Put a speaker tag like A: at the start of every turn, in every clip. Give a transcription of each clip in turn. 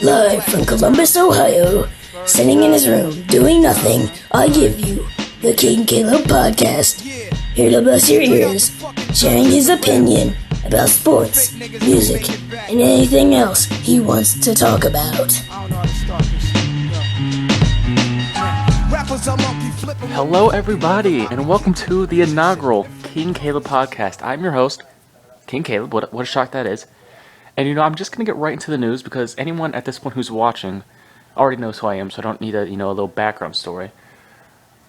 A: Live from Columbus, Ohio, sitting in his room, doing nothing, I give you the King Kaleb Podcast. Here to bless your ears, sharing his opinion about sports, music, and anything else he wants to talk about.
B: Hello everybody, and welcome to the inaugural King Kaleb Podcast. I'm your host, King Kaleb. What a shock that is. And I'm just going to get right into the news because anyone at this point who's watching already knows who I am, so I don't need a little background story.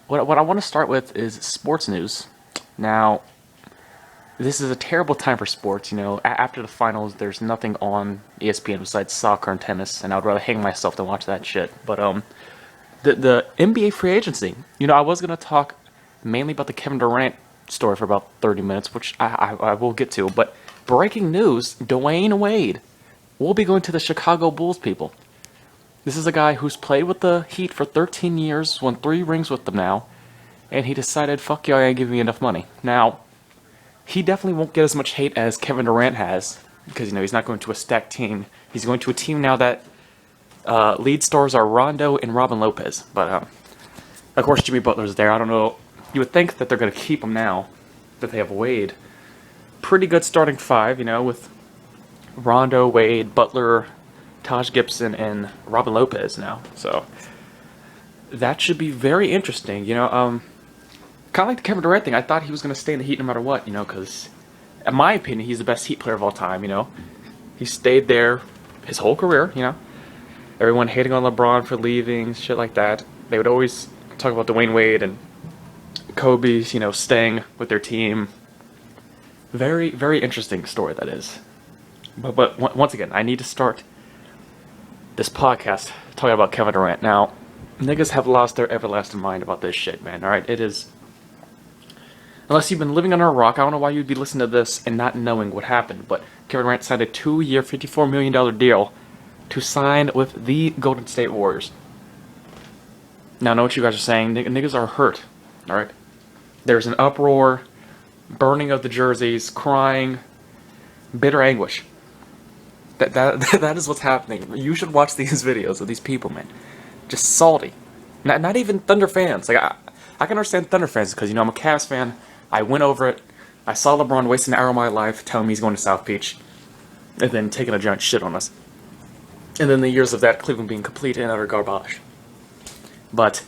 B: What I want to start with is sports news. Now, this is a terrible time for sports. After the finals, there's nothing on ESPN besides soccer and tennis, and I would rather hang myself than watch that shit. But the NBA free agency. I was going to talk mainly about the Kevin Durant story for about 30 minutes, which I will get to, but breaking news, Dwayne Wade will be going to the Chicago Bulls, people. This is a guy who's played with the Heat for 13 years, won 3 rings with them now, and he decided, fuck you, I ain't giving you enough money. Now, he definitely won't get as much hate as Kevin Durant has, because, he's not going to a stacked team. He's going to a team now that lead stars are Rondo and Robin Lopez. But, of course, Jimmy Butler's there. I don't know. You would think that they're going to keep him now that they have Wade. Pretty good starting 5, with Rondo, Wade, Butler, Taj Gibson, and Robin Lopez now. So that should be very interesting. Kind of like the Kevin Durant thing. I thought he was going to stay in the Heat no matter what, because in my opinion, he's the best Heat player of all time, He stayed there his whole career, Everyone hating on LeBron for leaving, shit like that. They would always talk about Dwayne Wade and Kobe, staying with their team. Very, very interesting story that is. But once again, I need to start this podcast talking about Kevin Durant. Now, niggas have lost their everlasting mind about this shit, man. Alright, it is... Unless you've been living under a rock, I don't know why you'd be listening to this and not knowing what happened, but Kevin Durant signed a 2-year, $54 million deal to sign with the Golden State Warriors. Now, I know what you guys are saying. Niggas are hurt, alright? There's an uproar, burning of the jerseys, crying, bitter anguish. That is what's happening. You should watch these videos of these people, man. Just salty. Not even Thunder fans. Like I can understand Thunder fans because I'm a Cavs fan. I went over it. I saw LeBron wasting an hour of my life telling me he's going to South Beach, and then taking a giant shit on us. And then the years of that Cleveland being complete and utter garbage. But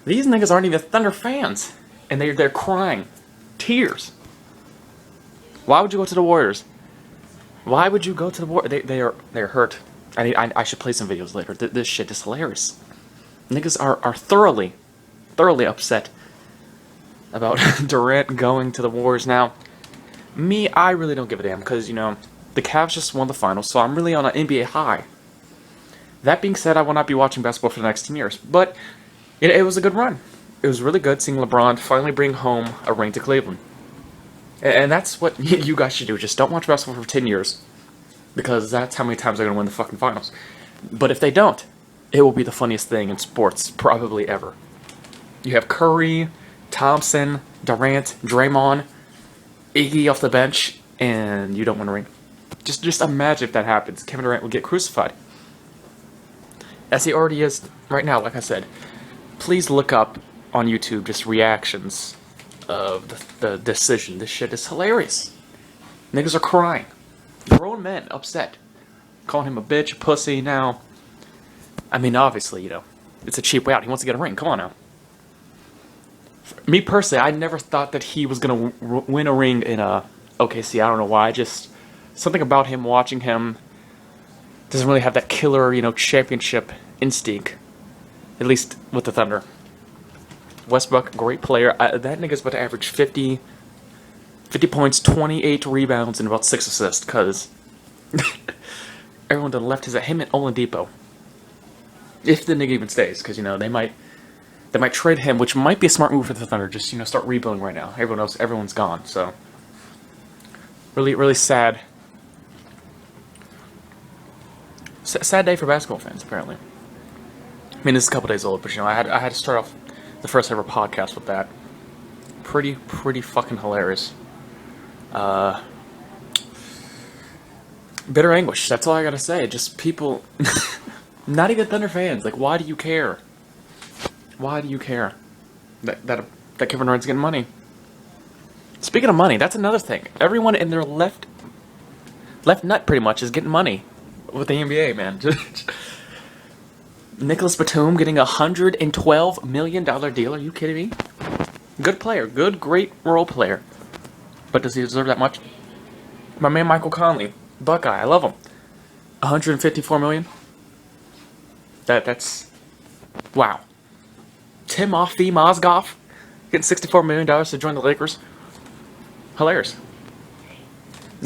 B: these niggas aren't even Thunder fans, and they're crying. Tears. Why would you go to the Warriors? Why would you go to the Warriors? They're hurt. I should play some videos later. This shit is hilarious. Niggas are thoroughly upset about Durant going to the Warriors. Now, me, I really don't give a damn because, the Cavs just won the finals, so I'm really on an NBA high. That being said, I will not be watching basketball for the next 10 years, but it was a good run. It was really good seeing LeBron finally bring home a ring to Cleveland. And that's what you guys should do. Just don't watch basketball for 10 years. Because that's how many times they're going to win the fucking finals. But if they don't, it will be the funniest thing in sports probably ever. You have Curry, Thompson, Durant, Draymond, Iggy off the bench, and you don't win a ring. Just imagine if that happens. Kevin Durant would get crucified. As he already is right now, like I said. Please look up on YouTube just reactions of the decision. This shit is hilarious. Niggas are crying. Grown men upset. Calling him a bitch, a pussy now. I mean, obviously, it's a cheap way out. He wants to get a ring. Come on now. Me personally, I never thought that he was going to win a ring in OKC. I don't know why. Just something about him, watching him, doesn't really have that killer, championship instinct. At least with the Thunder. Westbrook, great player. That nigga's about to average 50 points, 28 rebounds, and about 6 assists, because everyone to the left is at him and Oladipo. If the nigga even stays, because, they might trade him, which might be a smart move for the Thunder. Just, start rebuilding right now. Everyone's gone, so. Really, really sad. Sad day for basketball fans, apparently. I mean, this is a couple days old, but I had to start off the first ever podcast with that. Pretty fucking hilarious. Bitter anguish. That's all I gotta say. Just people, not even Thunder fans. Like, why do you care? Why do you care that Kevin Durant's getting money? Speaking of money, that's another thing. Everyone in their left nut pretty much is getting money with the NBA, man. Nicholas Batum getting $112 million deal. Are you kidding me? Good player. Good, great role player. But does he deserve that much? My man Michael Conley, Buckeye, I love him. $154 million. That's wow. Timothy Mozgov getting $64 million to join the Lakers. Hilarious.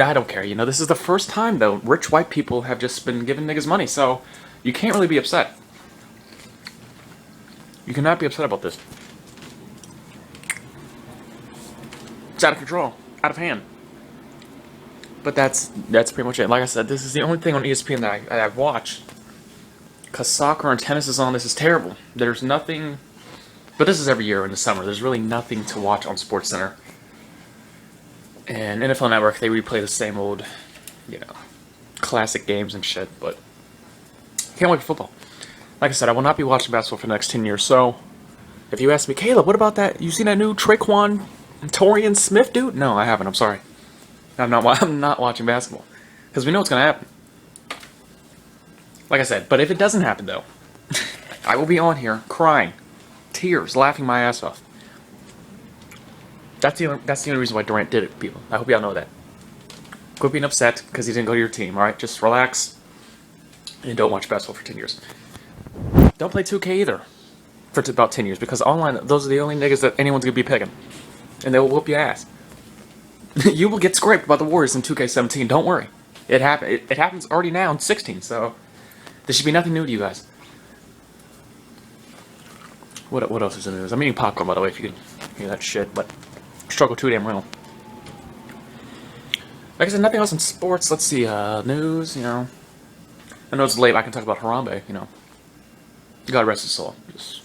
B: I don't care. This is the first time though rich white people have just been giving niggas money, so you can't really be upset. You cannot be upset about this. It's out of control, out of hand. But that's pretty much it. Like I said, this is the only thing on ESPN that I watch. Because soccer and tennis is on, this is terrible. There's nothing... But this is every year in the summer. There's really nothing to watch on SportsCenter. And NFL Network, they replay the same old, classic games and shit. But can't wait for football. Like I said, I will not be watching basketball for the next 10 years. So, if you ask me, Caleb, what about that? You seen that new Traquan Torian Smith dude? No, I haven't. I'm sorry. I'm not watching basketball. Because we know what's going to happen. Like I said, but if it doesn't happen, though, I will be on here crying, tears, laughing my ass off. That's the only reason why Durant did it, people. I hope y'all know that. Quit being upset because he didn't go to your team, alright? Just relax and don't watch basketball for 10 years. Don't play 2K either for about 10 years because online, those are the only niggas that anyone's going to be picking. And they will whoop your ass. You will get scraped by the Warriors in 2K17. Don't worry. It happens already now in 16, so there should be nothing new to you guys. What else is in the news? I'm eating popcorn, by the way, if you can hear that shit, but struggle too damn real. Like I said, nothing else in sports. Let's see, news, I know it's late, but I can talk about Harambe, God rest his soul. Just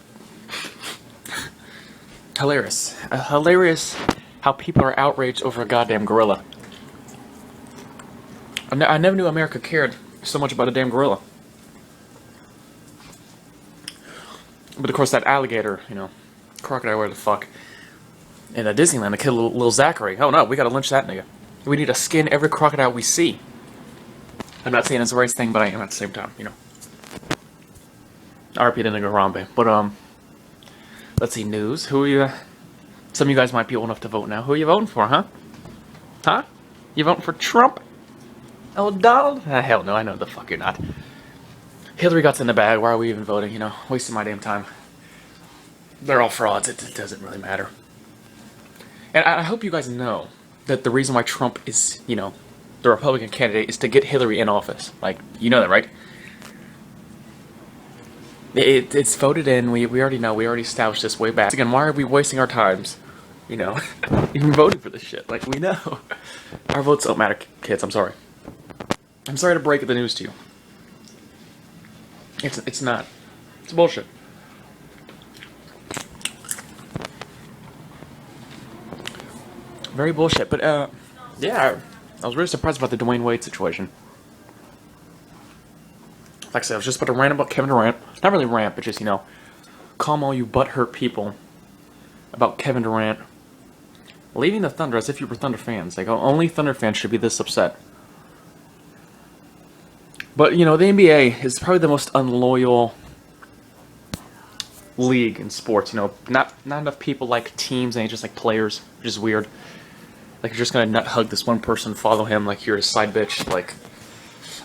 B: hilarious. Hilarious how people are outraged over a goddamn gorilla. I never knew America cared so much about a damn gorilla. But of course that alligator, crocodile, where the fuck, in Disneyland, they killed little Zachary. Oh no, we gotta lynch that nigga. We need to skin every crocodile we see. I'm not saying it's the right thing, but I am at the same time, RP to nigga Harambe. But, let's see, news. Who are you, some of you guys might be old enough to vote now. Who are you voting for, huh? Huh? You voting for Trump? Oh, Donald? Hell no, I know the fuck you're not. Hillary got in the bag. Why are we even voting? Wasting my damn time. They're all frauds. It doesn't really matter. And I hope you guys know that the reason why Trump is, the Republican candidate is to get Hillary in office. Like, you know that, right? It's voted in. We already know. We already established this way back. Again, why are we wasting our times, even voting for this shit? Like, we know. Our votes don't matter, kids. I'm sorry. I'm sorry to break the news to you. It's not. It's bullshit. Very bullshit. But, yeah, I was really surprised about the Dwayne Wade situation. Like I said, I was just about to rant about Kevin Durant. Not really rant, but just, calm all you butthurt people about Kevin Durant leaving the Thunder as if you were Thunder fans. Like, only Thunder fans should be this upset. But, the NBA is probably the most unloyal league in sports. Not enough people like teams, and just like players, which is weird. Like, you're just gonna nut hug this one person, follow him like you're a side bitch. Like,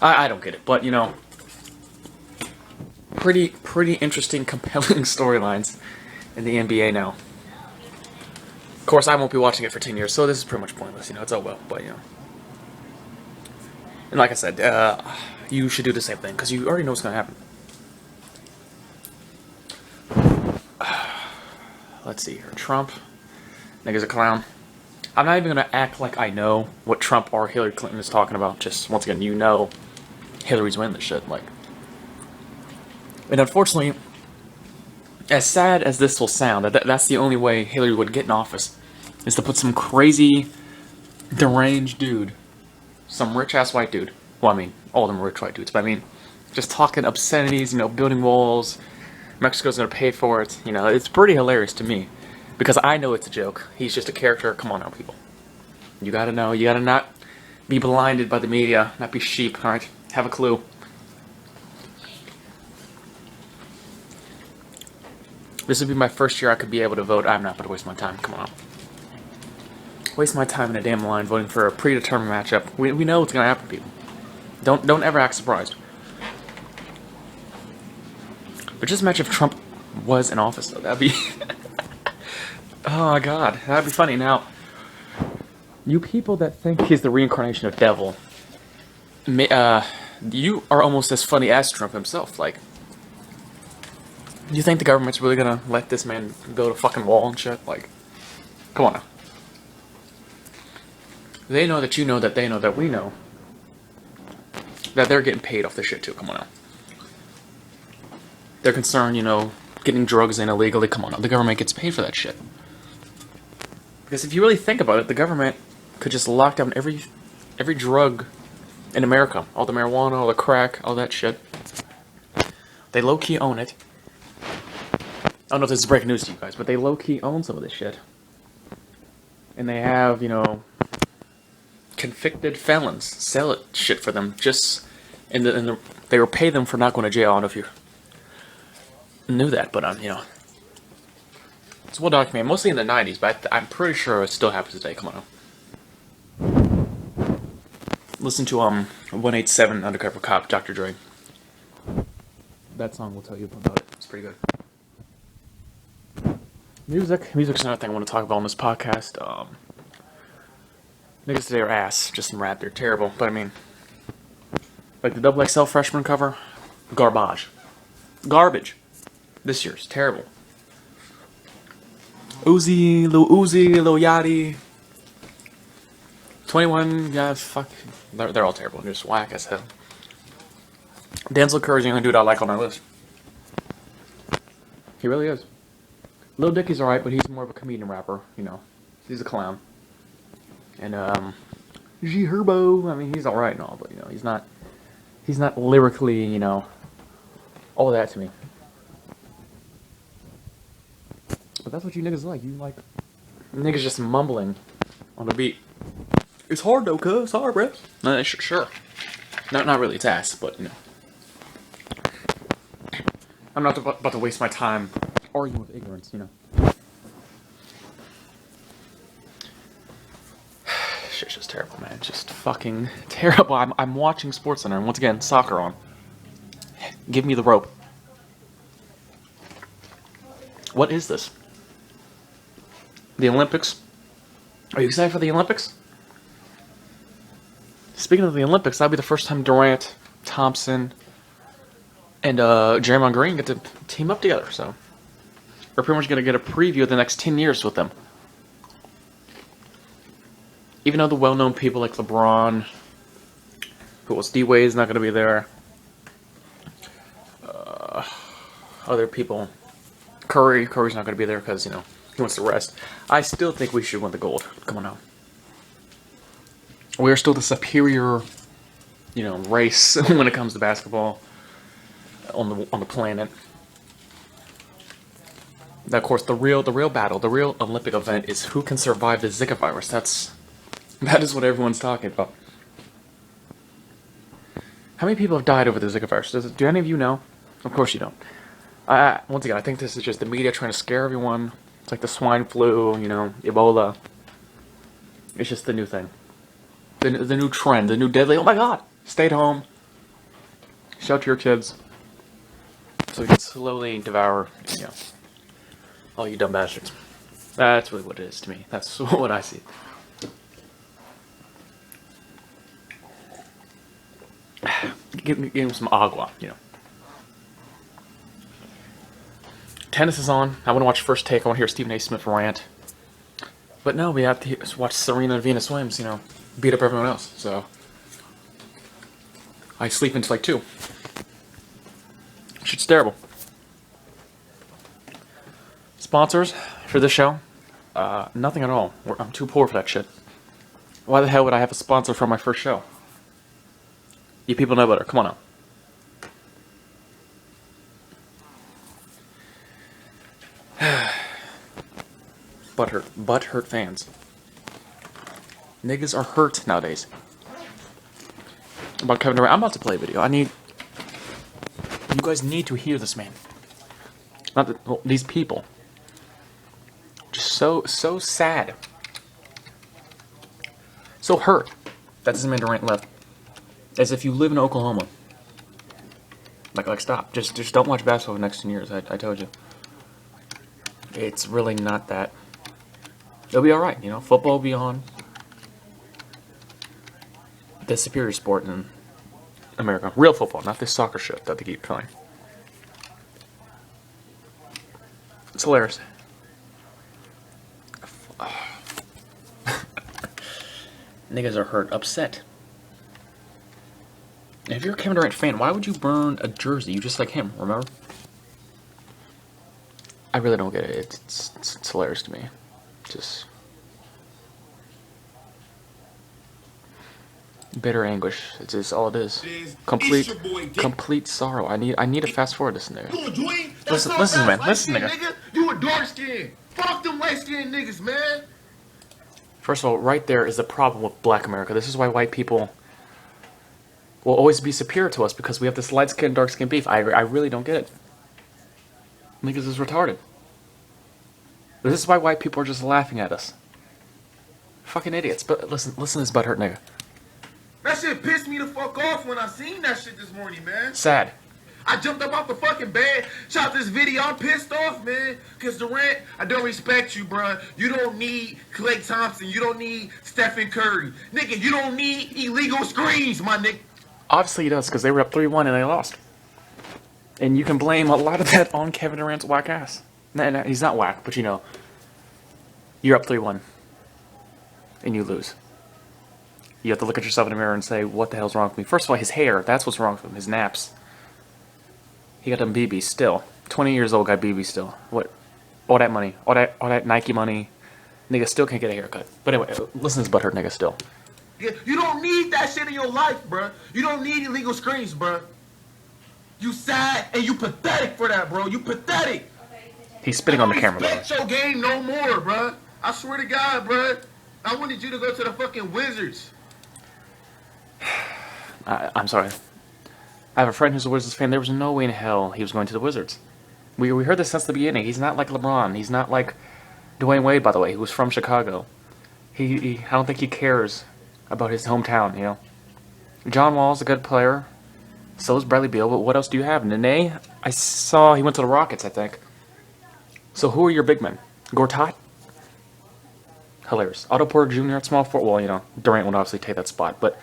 B: I don't get it. But, pretty interesting, compelling storylines in the NBA now. Of course, I won't be watching it for 10 years, so this is pretty much pointless. It's all well, but, And like I said, you should do the same thing, because you already know what's going to happen. Let's see here. Trump. Nigga's a clown. I'm not even going to act like I know what Trump or Hillary Clinton is talking about. Just, once again, Hillary's winning this shit. Like, and unfortunately, as sad as this will sound, that's the only way Hillary would get in office, is to put some crazy, deranged dude, some rich-ass white dude, Well, I mean, all of them are rich white dudes, but I mean, just talking obscenities, building walls. Mexico's gonna pay for it. It's pretty hilarious to me. Because I know it's a joke. He's just a character. Come on now, people. You gotta know. You gotta not be blinded by the media. Not be sheep, alright? Have a clue. This would be my first year I could be able to vote. I'm not gonna waste my time. Come on. Waste my time in a damn line voting for a predetermined matchup. We know what's gonna happen, people. Don't ever act surprised. But just imagine if Trump was in office, though. That'd be... Oh, God. That'd be funny. Now, you people that think he's the reincarnation of devil, you are almost as funny as Trump himself. Like, you think the government's really gonna let this man build a fucking wall and shit? Like, come on now. They know that you know that they know that we know that they're getting paid off this shit too. Come on now. They're concerned, getting drugs in illegally. Come on now. The government gets paid for that shit. Because if you really think about it, the government could just lock down every drug in America. All the marijuana, all the crack, all that shit. They low-key own it. I don't know if this is breaking news to you guys, but they low-key own some of this shit. And they have, convicted felons sell it shit for them. Just they will pay them for not going to jail. I don't know if you knew that, but it's well documented, mostly in the 90s, but I'm pretty sure it still happens today. Come on now. Listen to 187 Undercover Cop, Dr. Dre. That song will tell you about it. It's pretty good. Music's another thing I want to talk about on this podcast. Niggas today are ass, just in rap, they're terrible, but I mean, like the XXL freshman cover, garbage. This year's terrible. Lil Uzi, Lil Yachty, 21, yeah, fuck. They're all terrible. They're just whack as hell. Denzel Curry's the only dude I like on our list. He really is. Lil Dicky's alright, but he's more of a comedian rapper, He's a clown. And, G Herbo, I mean, he's alright and all, but, he's not lyrically, all that to me. But that's what you niggas like. You like niggas just mumbling on the beat. It's hard though, cuz. It's hard, bro. No, sure. Not really. It's ass, but I'm not about to waste my time arguing with ignorance. Shit's just terrible, man. Just fucking terrible. I'm watching SportsCenter, and once again, soccer on. Give me the rope. What is this? The Olympics? Are you excited for the Olympics? Speaking of the Olympics, that'll be the first time Durant, Thompson, and Draymond Green get to team up together. So we're pretty much going to get a preview of the next 10 years with them. Even though the well-known people like LeBron, who else? D-Wade's not going to be there. Other people. Curry's not going to be there because, he wants to rest. I still think we should win the gold. Come on now. We are still the superior, race when it comes to basketball on the planet. Now, of course, the real battle, the real Olympic event is who can survive the Zika virus. That is what everyone's talking about. How many people have died over the Zika virus? Do any of you know? Of course you don't. Once again, I think this is just the media trying to scare everyone. It's like the swine flu, Ebola. It's just the new thing. The new trend, the new deadly. Oh my god! Stay at home. Shelter your kids. So you can slowly devour, all you dumb bastards. That's really what it is to me. That's what I see. Give him some agua, Tennis is on. I want to watch First Take. I want to hear Stephen A. Smith rant. But no, we have to watch Serena and Venus Williams, beat up everyone else. So I sleep until like 2. Shit's terrible. Sponsors for this show? Nothing at all. I'm too poor for that shit. Why the hell would I have a sponsor for my first show? You people know better. Come on now. Butthurt fans. Niggas are hurt nowadays. About Kevin Durant. I'm about to play a video. You guys need to hear this, man. Not that, well, these people. Just so sad. So hurt that this man Durant left. As if you live in Oklahoma. Like stop. Just don't watch basketball for the next 10 years. I told you. It's really not that. It'll be alright, Football will be on. The superior sport in America. Real football, not this soccer shit that they keep playing. It's hilarious. Niggas are hurt, upset. If you're a Kevin Durant fan, why would you burn a jersey? You just like him, remember? I really don't get it. It's hilarious to me. Just bitter anguish. It's just all it is. Complete sorrow. I need to fast forward this nigga. Listen, man. Listen, nigga.
C: You a dark skin. Fuck them light skinned niggas, man.
B: First of all, right there is the problem with Black America. This is why white people will always be superior to us, because we have this light skin, dark skin beef. I really don't get it. Niggas is retarded. This is why white people are just laughing at us. Fucking idiots. But listen to this butthurt nigga.
C: That shit pissed me the fuck off when I seen that shit this morning, man.
B: Sad.
C: I jumped up off the fucking bed, shot this video. I'm pissed off, man. Because Durant, I don't respect you, bruh. You don't need Klay Thompson. You don't need Stephen Curry. Nigga, you don't need illegal screens, my nigga.
B: Obviously he does, because they were up 3-1 and they lost. And you can blame a lot of that on Kevin Durant's whack ass. No, he's not whack, but you're up 3-1. And you lose. You have to look at yourself in the mirror and say, what the hell's wrong with me? First of all, his hair, that's what's wrong with him. His naps. He got them BBs still. 20 years old, got BBs still. What? All that money. All that Nike money. Nigga still can't get a haircut. But anyway, listen to this butthurt nigga still.
C: You don't need that shit in your life, bruh. You don't need illegal screens, bruh. You sad and you pathetic for that, bro. You pathetic.
B: He's spitting on the camera, bro.
C: Respect your game no more, bruh. I swear to God, bruh. I wanted you to go to the fucking Wizards.
B: I'm sorry. I have a friend who's a Wizards fan. There was no way in hell he was going to the Wizards. We heard this since the beginning. He's not like LeBron. He's not like Dwayne Wade, by the way, who was from Chicago. I don't think he cares about his hometown, John Wall's a good player. So is Bradley Beal, but what else do you have? Nene, I saw he went to the Rockets, I think. So who are your big men? Gortat? Hilarious. Otto Porter Jr. at small forward. Well, Durant would obviously take that spot, but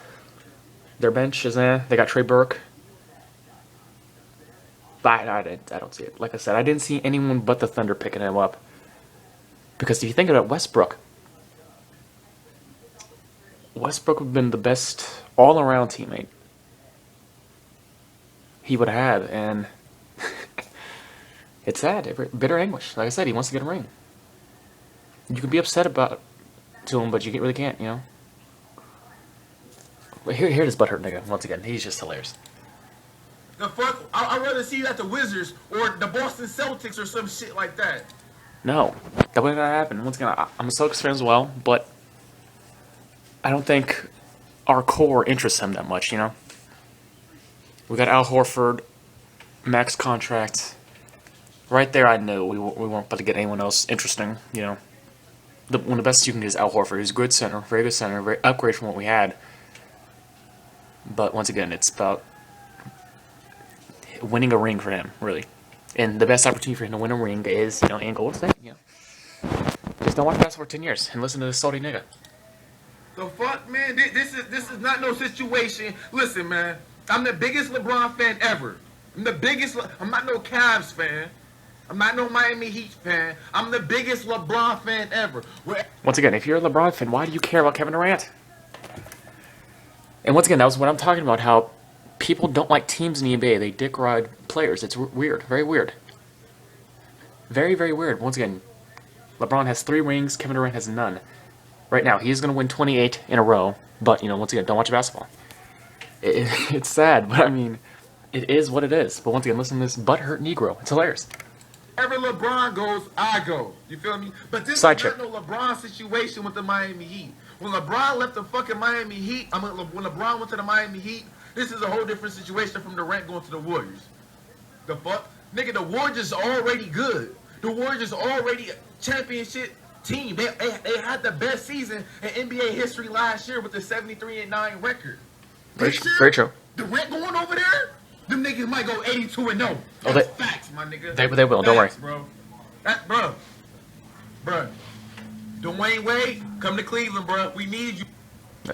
B: their bench is They got Trey Burke. But I don't see it. Like I said, I didn't see anyone but the Thunder picking him up. Because if you think about Westbrook would have been the best all-around teammate he would have had, and it's sad, bitter anguish. Like I said, he wants to get a ring. You can be upset to him, but you really can't, Here this butthurt nigga, once again, he's just hilarious.
C: The fuck? I'd rather see you at the Wizards or the Boston Celtics or some shit like that.
B: No, that wouldn't happen. Once again, I'm a Celtics fan as well, but I don't think our core interests him that much, We got Al Horford, max contract. Right there, I knew we weren't about to get anyone else interesting, One of the best you can get is Al Horford. He's a good center, very good center, very upgrade from what we had. But once again, it's about winning a ring for him, really. And the best opportunity for him to win a ring is, in Golden State, Just don't watch basketball for 10 years and listen to this salty nigga.
C: The fuck, man? This is not no situation. Listen, man. I'm the biggest LeBron fan ever. I'm not no Cavs fan. I'm not no Miami Heat fan. I'm the biggest LeBron fan ever.
B: Once again, if you're a LeBron fan, why do you care about Kevin Durant? And once again, that was what I'm talking about, how people don't like teams in the NBA. They dick ride players. It's weird. Very weird. Very, very weird. Once again, LeBron has 3 rings. Kevin Durant has none. Right now, he's going to win 28 in a row. But, once again, don't watch basketball. It's sad, but I mean, it is what it is. But once again, listen to this butthurt Negro. It's hilarious.
C: Wherever LeBron goes, I go. You feel me? But this
B: Side
C: is
B: chick.
C: not no LeBron situation with the Miami Heat. When LeBron left the fucking Miami Heat, when LeBron went to the Miami Heat, this is a whole different situation from Durant going to the Warriors. The fuck? Nigga, the Warriors is already good. The Warriors is already a championship team. They had the best season in NBA history last year with the 73-9 record.
B: Very true.
C: Durant going over there, them niggas might go 82-0.
B: Oh,
C: That's facts, my nigga.
B: They will. Don't worry,
C: bro. Bro. Dwayne Wade, come to Cleveland, bro. We need you.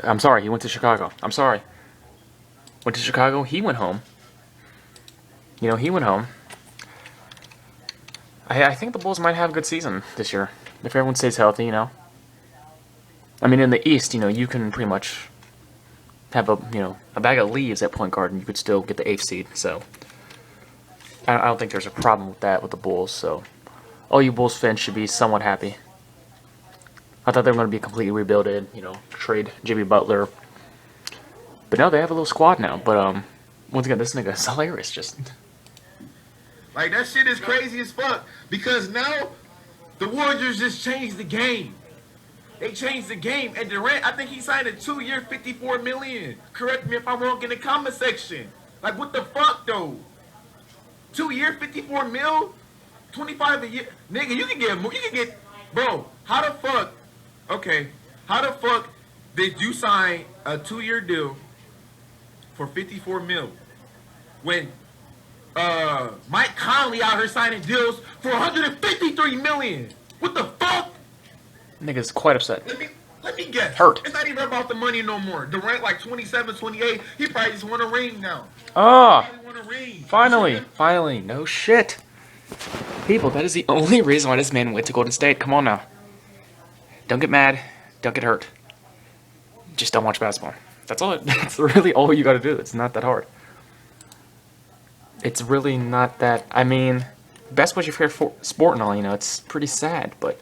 B: I'm sorry. He went to Chicago. I'm sorry. Went to Chicago. He went home. He went home. I think the Bulls might have a good season this year if everyone stays healthy. I mean, in the East, you can pretty much have a bag of leaves at point guard, and you could still get the 8th seed. So I don't think there's a problem with that with the Bulls. So all you Bulls fans should be somewhat happy. I thought they were going to be completely rebuilded, trade Jimmy Butler. But no, they have a little squad now. But once again, this nigga is hilarious. Just
C: like, that shit is crazy as fuck. Because now the Warriors just changed the game. They changed the game. And Durant, I think he signed a 2-year, $54 million. Correct me if I'm wrong in the comment section. Like, what the fuck, though? 2-year, $54 million? 25 a year? Nigga, you can get, bro, how the fuck, okay, how the fuck did you sign a 2-year deal for $54 million when Mike Conley out here signing deals for $153 million? What the fuck?
B: nigga's quite upset.
C: Let me guess.
B: Hurt.
C: It's not even about the money no more. Durant like 27, 28. He probably just won a ring now.
B: Ah,
C: He won a ring.
B: finally. No shit. People, that is the only reason why this man went to Golden State. Come on now. Don't get mad. Don't get hurt. Just don't watch basketball. That's really all you gotta do. It's not that hard. It's really not that. I mean, basketball's your favorite sport and all, it's pretty sad, but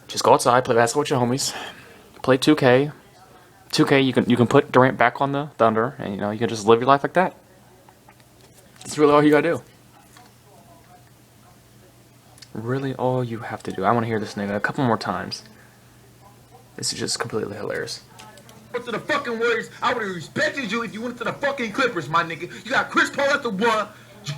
B: just go outside, play basketball with your homies, play 2K. 2K, you can put Durant back on the Thunder, and you can just live your life like that. That's really all you gotta do. Really all you have to do. I want to hear this nigga a couple more times. This is just completely hilarious.
C: Went to the fucking Warriors. I would have respected you if you went to the fucking Clippers, my nigga. You got Chris Paul at the 1,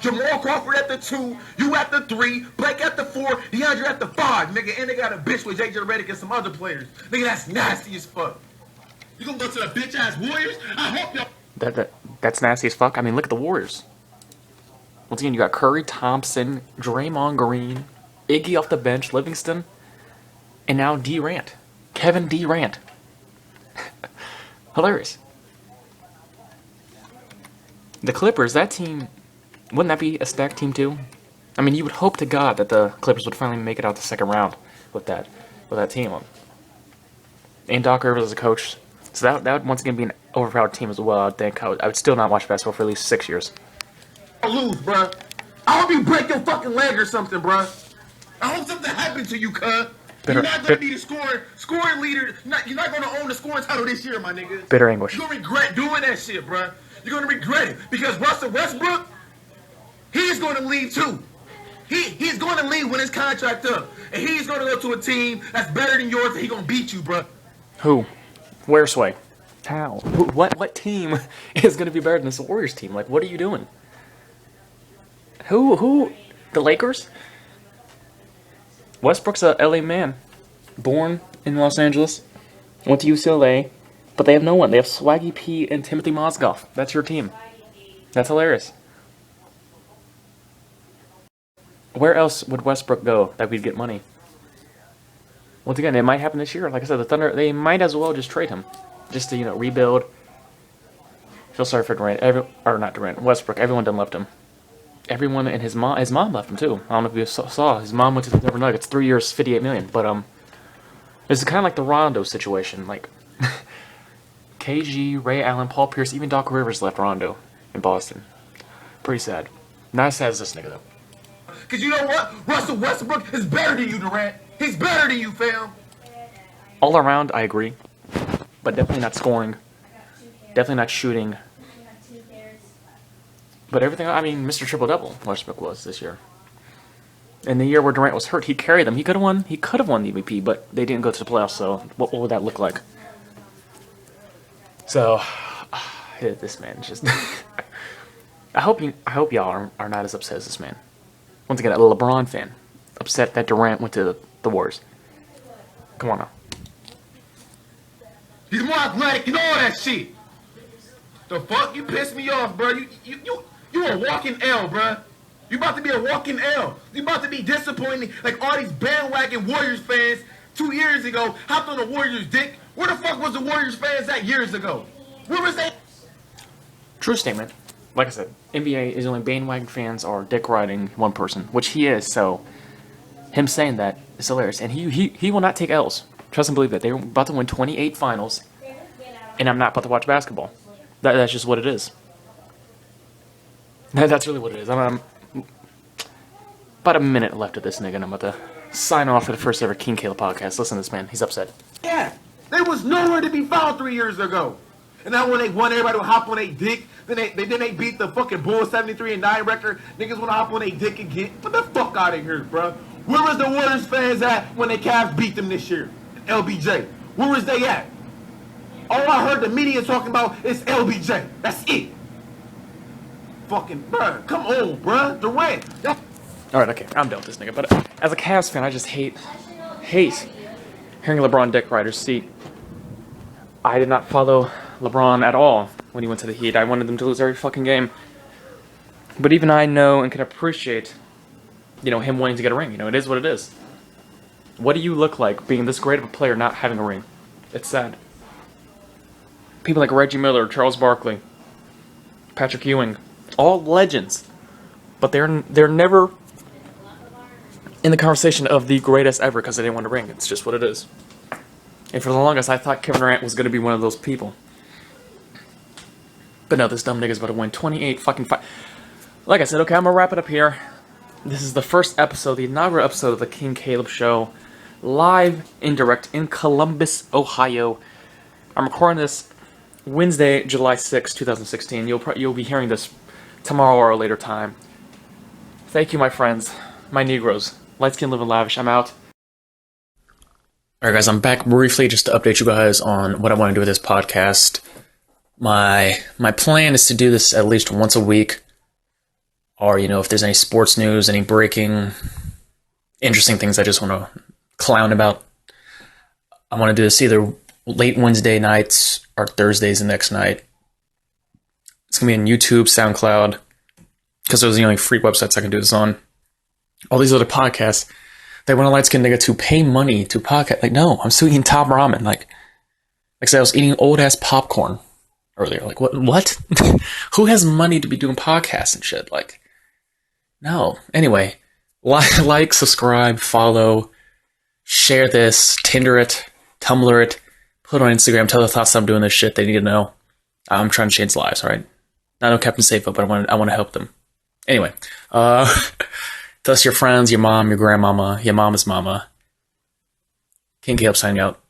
C: Jamal Crawford at the 2, you at the 3, Blake at the 4, DeAndre at the 5, nigga. And they got a bitch with JJ Redick and some other players. Nigga, that's nasty as fuck. You gonna go to the bitch ass Warriors? I hope y'all.
B: That's nasty as fuck. I mean, look at the Warriors. Once again, you got Curry, Thompson, Draymond Green, Iggy off the bench, Livingston, and now Durant. Kevin Durant. Hilarious. The Clippers, that team, wouldn't that be a stacked team too? I mean, you would hope to God that the Clippers would finally make it out the second round with that team. And Doc Rivers as a coach. So that would once again be an overpowered team as well, I think. I would still not watch basketball for at least 6 years.
C: I lose, bruh. I hope you break your fucking leg or something, bruh. I hope something happened to you, cuz. You're not going to be the scoring leader. You're not going to own the scoring title this year, my nigga.
B: Bitter anguish.
C: You're going to regret doing that shit, bruh. You're going to regret it. Because Russell Westbrook, he's going to leave too. He's going to leave when his contract up. And he's going to go to a team that's better than yours and he's going to beat you, bruh.
B: Who? Where, Sway? How? What team is going to be better than this Warriors team? Like, what are you doing? Who? The Lakers? Westbrook's a LA man. Born in Los Angeles. Went to UCLA. But they have no one. They have Swaggy P and Timothy Mozgov. That's your team. That's hilarious. Where else would Westbrook go that we'd get money? Once again, it might happen this year. Like I said, the Thunder, they might as well just trade him. Just to, rebuild. Feel sorry for Durant. Not Durant. Westbrook. Everyone done left him. Everyone and his mom left him too. I don't know if you saw. His mom went to the Denver Nuggets. 3 years, $58 million. But this is kind of like the Rondo situation. Like KG, Ray Allen, Paul Pierce, even Doc Rivers left Rondo in Boston. Pretty sad. Not as sad as this nigga though.
C: Cause you know what? Russell Westbrook is better than you, Durant. He's better than you, fam.
B: All around, I agree, but definitely not scoring. Definitely not shooting. But everything, I mean, Mr. Triple-Double, Westbrook was this year. In the year where Durant was hurt, he carried them. He could have won the MVP, but they didn't go to the playoffs, so what would that look like? So, this man just... I hope y'all are not as upset as this man. Once again, a LeBron fan. Upset that Durant went to the Warriors. Come on now.
C: He's more athletic and all that shit. The fuck? You pissed me off, bro. You a walking L, bro. You about to be a walking L. You about to be disappointing like all these bandwagon Warriors fans 2 years ago hopped on the Warriors dick. Where the fuck was the Warriors fans at years ago? Where was they?
B: True statement. Like I said, NBA is only bandwagon fans are dick riding one person, which he is, so him saying that is hilarious. And he will not take L's. Trust and believe that. They're about to win 28 finals, and I'm not about to watch basketball. That's just what it is. That's really what it is. I'm about a minute left of this nigga, and I'm about to sign off for the first ever King Kaleb podcast. Listen to this man. He's upset.
C: Yeah, they was nowhere to be found 3 years ago. And now when they won, everybody would hop on their dick. Then they beat the fucking Bulls 73-9 record. Niggas want to hop on their dick again. Get the fuck out of here, bro. Where was the Warriors fans at when the Cavs beat them this year? LBJ. Where was they at? All I heard the media talking about is LBJ. That's it. Fucking, bruh. Come on, bruh. Durant.
B: Alright, okay. I'm done with this nigga. But as a Cavs fan, I just hate hearing LeBron dick riders. See, I did not follow LeBron at all when he went to the Heat. I wanted them to lose every fucking game. But even I know and can appreciate, him wanting to get a ring. It is what it is. What do you look like being this great of a player not having a ring? It's sad. People like Reggie Miller, Charles Barkley, Patrick Ewing, all legends. But they're never in the conversation of the greatest ever because they didn't win a ring. It's just what it is. And for the longest, I thought Kevin Durant was going to be one of those people. But no, this dumb nigga's about to win 28 fucking five. Like I said, okay, I'm going to wrap it up here. This is the first episode, the inaugural episode of the King Kaleb Show. Live, indirect, in Columbus, Ohio. I'm recording this Wednesday, July 6, 2016. You'll be hearing this tomorrow or a later time. Thank you, my friends, my Negroes. Light skin, living lavish. I'm out. Alright guys, I'm back briefly just to update you guys on what I want to do with this podcast. My plan is to do this at least once a week. Or, if there's any sports news, any breaking, interesting things I just want to clown about. I want to do this either late Wednesday nights or Thursdays the next night. It's going to be on YouTube, SoundCloud, because those are the only free websites I can do this on. All these other podcasts, they want a light-skinned nigga to pay money to podcast. Like, no, I'm still eating top ramen. Like I said, I was eating old-ass popcorn earlier. Like, what? Who has money to be doing podcasts and shit? Like, no. Anyway, like, subscribe, follow, share this, Tinder it, Tumblr it, put it on Instagram, tell the thoughts I'm doing this shit they need to know. I'm trying to change lives, alright? Not no Captain Safefoot, but I want to help them. Anyway, tell us your friends, your mom, your grandmama, your mama's mama. King Kaleb signing out.